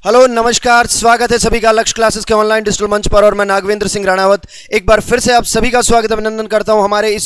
Hello नमस्कार, स्वागत है सभी का लक्ष्य क्लासेस के ऑनलाइन डिजिटल मंच पर। और मैं नागवेंद्र सिंह राणावत एक बार फिर से आप सभी का स्वागत अभिनंदन करता हूं हमारे इस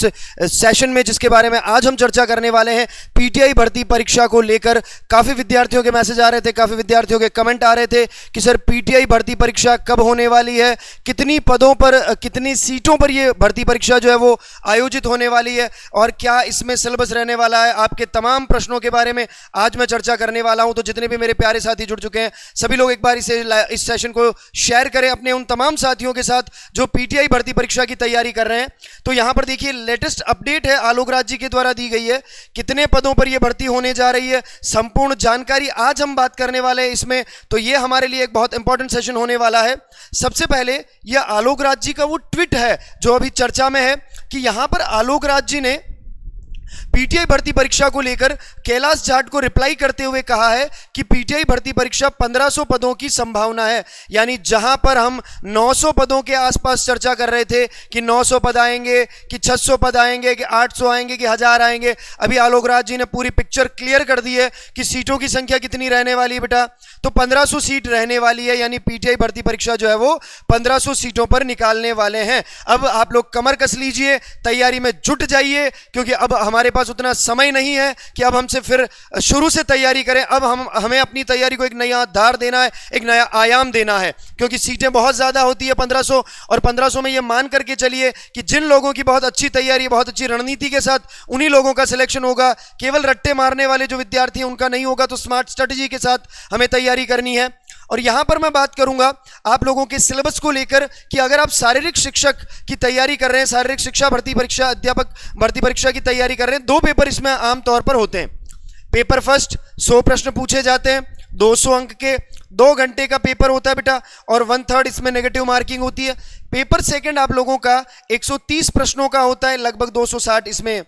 सेशन में, जिसके बारे में आज हम चर्चा करने वाले हैं। पीटीआई भर्ती परीक्षा को लेकर काफ़ी विद्यार्थियों के मैसेज आ रहे थे, काफ़ी विद्यार्थियों के कमेंट आ रहे थे कि सर पीटीआई भर्ती परीक्षा कब होने वाली है, कितनी पदों पर, कितनी सीटों पर ये भर्ती परीक्षा जो है वो आयोजित होने वाली है और क्या इसमें सिलेबस रहने वाला है। आपके तमाम प्रश्नों के बारे में आज मैं चर्चा करने वाला हूं। तो जितने भी मेरे प्यारे साथी जुड़ चुके हैं, सभी लोग एक बार इस सेशन को शेयर करें अपने उन तमाम साथियों के साथ जो पीटीआई भर्ती परीक्षा की तैयारी कर रहे हैं। तो यहां पर देखिए लेटेस्ट अपडेट है, आलोक राज जी के द्वारा दी गई है, कितने पदों पर यह भर्ती होने जा रही है, संपूर्ण जानकारी आज हम बात करने वाले हैं इसमें। तो यह हमारे लिए एक बहुत इंपॉर्टेंट सेशन होने वाला है। सबसे पहले यह आलोक राज जी का वो ट्वीट है जो अभी चर्चा में है कि यहां पर आलोक राज जी ने पीटीआई भर्ती परीक्षा को लेकर कैलाश जाट को रिप्लाई करते हुए कहा है कि पीटीआई भर्ती परीक्षा 1500 पदों की संभावना है। यानी जहां पर हम 900 पदों के आसपास चर्चा कर रहे थे कि 900 पद आएंगे, कि 600 पद आएंगे, कि 800 आएंगे, कि 1000 आएंगे, अभी आलोक राज जी ने पूरी पिक्चर क्लियर कर दी है कि सीटों की संख्या कितनी रहने वाली है बेटा। तो 1500 सीट रहने वाली है, यानी पीटीआई भर्ती परीक्षा जो है वो 1500 सीटों पर निकालने वाले हैं। अब आप लोग कमर कस लीजिए, तैयारी में जुट जाइए, क्योंकि अब हमारे पास उतना समय नहीं है कि अब हमसे फिर शुरू से तैयारी करें। अब हमें अपनी तैयारी को एक नया आधार देना है, एक नया आयाम देना है, क्योंकि सीटें बहुत ज्यादा होती है 1500। और 1500 में ये मान करके चलिए कि जिन लोगों की बहुत अच्छी तैयारी, बहुत अच्छी रणनीति के साथ, उन्हीं लोगों का सिलेक्शन होगा। केवल रट्टे मारने वाले जो विद्यार्थी हैं उनका नहीं होगा। तो स्मार्ट स्ट्रेटजी के साथ हमें तैयारी करनी है। और यहां पर मैं बात करूंगा आप लोगों के सिलेबस को लेकर कि अगर आप शारीरिक शिक्षक की तैयारी कर रहे हैं, शारीरिक शिक्षा भर्ती परीक्षा, अध्यापक भर्ती परीक्षा की तैयारी कर रहे हैं, 2 पेपर इसमें आमतौर पर होते हैं। पेपर फर्स्ट 100 प्रश्न पूछे जाते हैं, 200 अंक के, 2 घंटे का पेपर होता है बेटा, और 1/3 इसमें नेगेटिव मार्किंग होती है। पेपर सेकंड आप लोगों का 130 प्रश्नों का होता है, लगभग 260 इसमें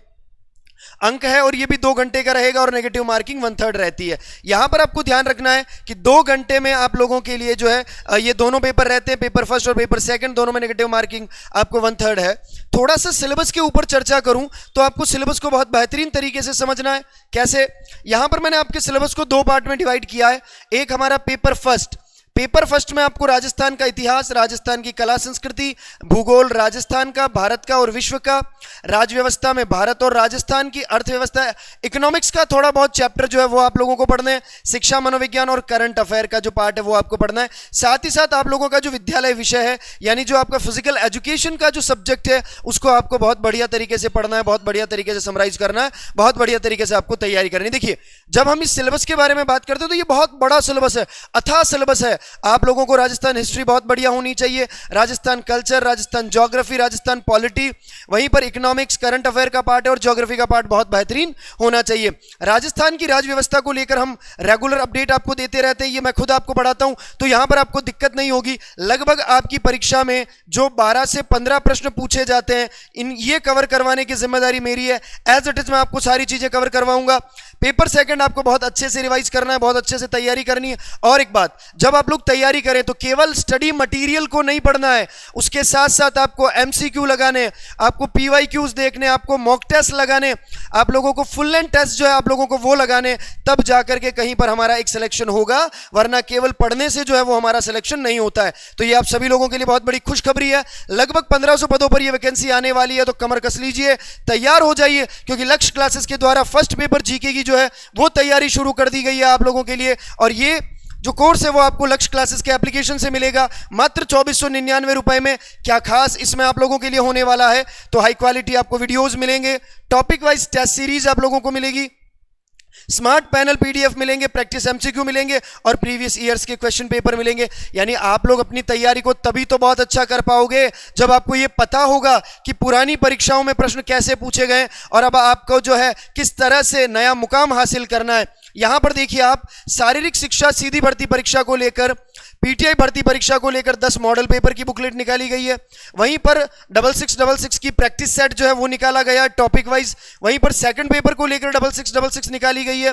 अंक है, और ये भी 2 घंटे का रहेगा और नेगेटिव मार्किंग 1/3 रहती है। यहां पर आपको ध्यान रखना है कि 2 घंटे में आप लोगों के लिए जो है ये दोनों पेपर रहते हैं, पेपर फर्स्ट और पेपर सेकंड, दोनों में नेगेटिव मार्किंग आपको 1/3 है। थोड़ा सा सिलेबस के ऊपर चर्चा करूं तो आपको सिलेबस को बहुत बेहतरीन तरीके से समझना है। कैसे? यहां पर मैंने आपके सिलेबस को 2 पार्ट में डिवाइड किया है। एक हमारा पेपर फर्स्ट, पेपर फर्स्ट में आपको राजस्थान का इतिहास, राजस्थान की कला संस्कृति, भूगोल राजस्थान का, भारत का और विश्व का, राज्य व्यवस्था में भारत और राजस्थान की अर्थव्यवस्था, इकोनॉमिक्स का थोड़ा बहुत चैप्टर जो है वो आप लोगों को पढ़ना है, शिक्षा मनोविज्ञान और करंट अफेयर का जो पार्ट है वो आपको पढ़ना है। साथ ही साथ आप लोगों का जो विद्यालय विषय है, यानी जो आपका फिजिकल एजुकेशन का जो सब्जेक्ट है, उसको आपको बहुत बढ़िया तरीके से पढ़ना है, बहुत बढ़िया तरीके से समराइज करना है, बहुत बढ़िया तरीके से आपको तैयारी करनी है। देखिए, जब हम इस सिलेबस के बारे में बात करते हैं तो ये बहुत बड़ा सिलेबस है, अथाह सिलेबस है। आप लोगों को राजस्थान हिस्ट्री बहुत बढ़िया होनी चाहिए, Rajasthan culture, Rajasthan geography, Rajasthan polity, वहीं पर इकोनॉमिक्स, करंट अफेयर का पार्ट है और ज्योग्राफी का पार्ट बहुत बेहतरीन होना चाहिए। राजस्थान की राज्य व्यवस्था को लेकर हम रेगुलर अपडेट आपको देते रहते हैं, ये मैं खुद आपको पढ़ाता हूं, तो यहां पर आपको दिक्कत नहीं होगी। लगभग आपकी परीक्षा में जो 12 से 15 प्रश्न पूछे जाते हैं, ये कवर करवाने की जिम्मेदारी मेरी है। एज इट इज मैं आपको सारी चीजें कवर करवाऊंगा। पेपर सेकंड आपको बहुत अच्छे से रिवाइज करना है, बहुत अच्छे से तैयारी करनी है। और एक बात, जब आप लोग तैयारी करें तो केवल स्टडी मटेरियल को नहीं पढ़ना है, उसके साथ साथ आपको एमसीक्यू लगाने, आपको पीवाईक्यूज देखने, आपको मॉक टेस्ट लगाने, आप लोगों को फुल लेंथ टेस्ट जो है आप लोगों को वो लगाने, तब जाकर के कहीं पर हमारा एक सिलेक्शन होगा, वरना केवल पढ़ने से जो है वो हमारा सिलेक्शन नहीं होता है। तो ये आप सभी लोगों के लिए बहुत बड़ी खुशखबरी है। लगभग 1500 पदों पर ये वैकेंसी आने वाली है, तो कमर कस लीजिए, तैयार हो जाइए, क्योंकि लक्ष्य क्लासेस के द्वारा फर्स्ट पेपर जीके की जो है वो तैयारी शुरू कर दी गई है आप लोगों के लिए। और ये जो कोर्स है वो आपको लक्ष्य क्लासेस के एप्लीकेशन से मिलेगा मात्र 2499 रुपए में। क्या खास इसमें आप लोगों के लिए होने वाला है? तो हाई क्वालिटी आपको वीडियोस मिलेंगे, टॉपिक वाइज टेस्ट सीरीज आप लोगों को मिलेगी, स्मार्ट पैनल पीडीएफ मिलेंगे, प्रैक्टिस एमसीक्यू मिलेंगे और प्रीवियस ईयर्स के क्वेश्चन पेपर मिलेंगे। यानी आप लोग अपनी तैयारी को तभी तो बहुत अच्छा कर पाओगे जब आपको ये पता होगा कि पुरानी परीक्षाओं में प्रश्न कैसे पूछे गए और अब आपको जो है किस तरह से नया मुकाम हासिल करना है। यहां पर देखिए, आप शारीरिक शिक्षा सीधी भर्ती परीक्षा को लेकर, पीटीआई भर्ती परीक्षा को लेकर 10 मॉडल पेपर की बुकलेट निकाली गई है। वहीं पर 6666 की प्रैक्टिस सेट जो है वो निकाला गया टॉपिक वाइज। वहीं पर सेकंड पेपर को लेकर 6666 निकाली गई है।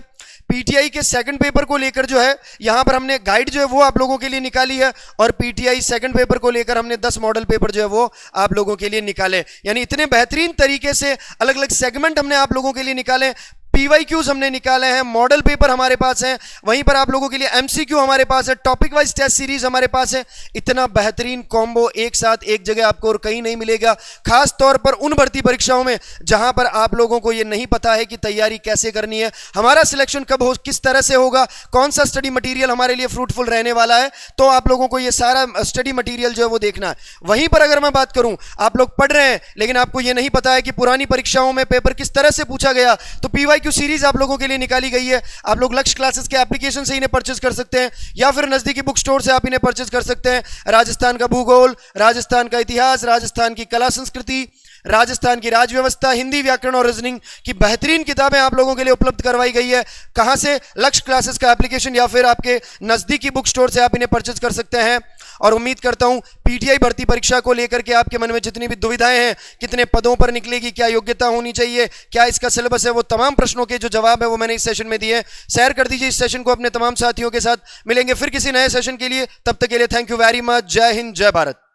पीटीआई के सेकंड पेपर को लेकर जो है यहां पर हमने गाइड जो है वो आप लोगों के लिए निकाली है, और पीटीआई सेकंड पेपर को लेकर हमने 10 मॉडल पेपर जो है वो आप लोगों के लिए निकाले। यानी इतने बेहतरीन तरीके से अलग अलग सेगमेंट हमने आप लोगों के लिए निकाले। PYQs हमने निकाले हैं, मॉडल पेपर हमारे पास हैं, वहीं पर आप लोगों के लिए MCQ हमारे पास है, टॉपिक वाइज टेस्ट सीरीज हमारे पास है। इतना बेहतरीन कॉम्बो एक साथ एक जगह आपको और कहीं नहीं मिलेगा, खास तौर पर उन भर्ती परीक्षाओं में जहां पर आप लोगों को यह नहीं पता है कि तैयारी कैसे करनी है, हमारा सिलेक्शन कब हो, किस तरह से होगा, कौन सा स्टडी मटेरियल हमारे लिए फ्रूटफुल रहने वाला है। तो आप लोगों को यह सारा स्टडी मटेरियल जो है वो देखना है। वहीं पर अगर मैं बात करूं, आप लोग पढ़ रहे हैं लेकिन आपको यह नहीं पता है कि पुरानी परीक्षाओं में पेपर किस तरह से पूछा गया, तो PYQ सीरीज आप लोगों के लिए निकाली गई है। आप लोग लक्ष्य क्लासेस के एप्लीकेशन से इन्हें परचेज कर सकते हैं या फिर नजदीकी बुक स्टोर से आप इन्हें परचेज कर सकते हैं। राजस्थान का भूगोल, राजस्थान का इतिहास, राजस्थान की कला संस्कृति, राजस्थान की राज व्यवस्था, हिंदी व्याकरण और रीजनिंग की बेहतरीन किताबें आप लोगों के लिए उपलब्ध करवाई गई है। कहां से? लक्ष्य क्लासेस का एप्लीकेशन या फिर आपके नजदीकी बुक स्टोर से आप इन्हें परचेज कर सकते हैं। और उम्मीद करता हूं PTI भर्ती परीक्षा को लेकर के आपके मन में जितनी भी दुविधाएं हैं, कितने पदों पर निकलेगी, क्या योग्यता होनी चाहिए, क्या इसका सिलेबस है, वो तमाम प्रश्नों के जो जवाब है वो मैंने इस सेशन में दिए। शेयर कर दीजिए इस सेशन को अपने तमाम साथियों के साथ। मिलेंगे फिर किसी नए सेशन के लिए, तब तक के लिए थैंक यू वेरी मच। जय हिंद, जय भारत।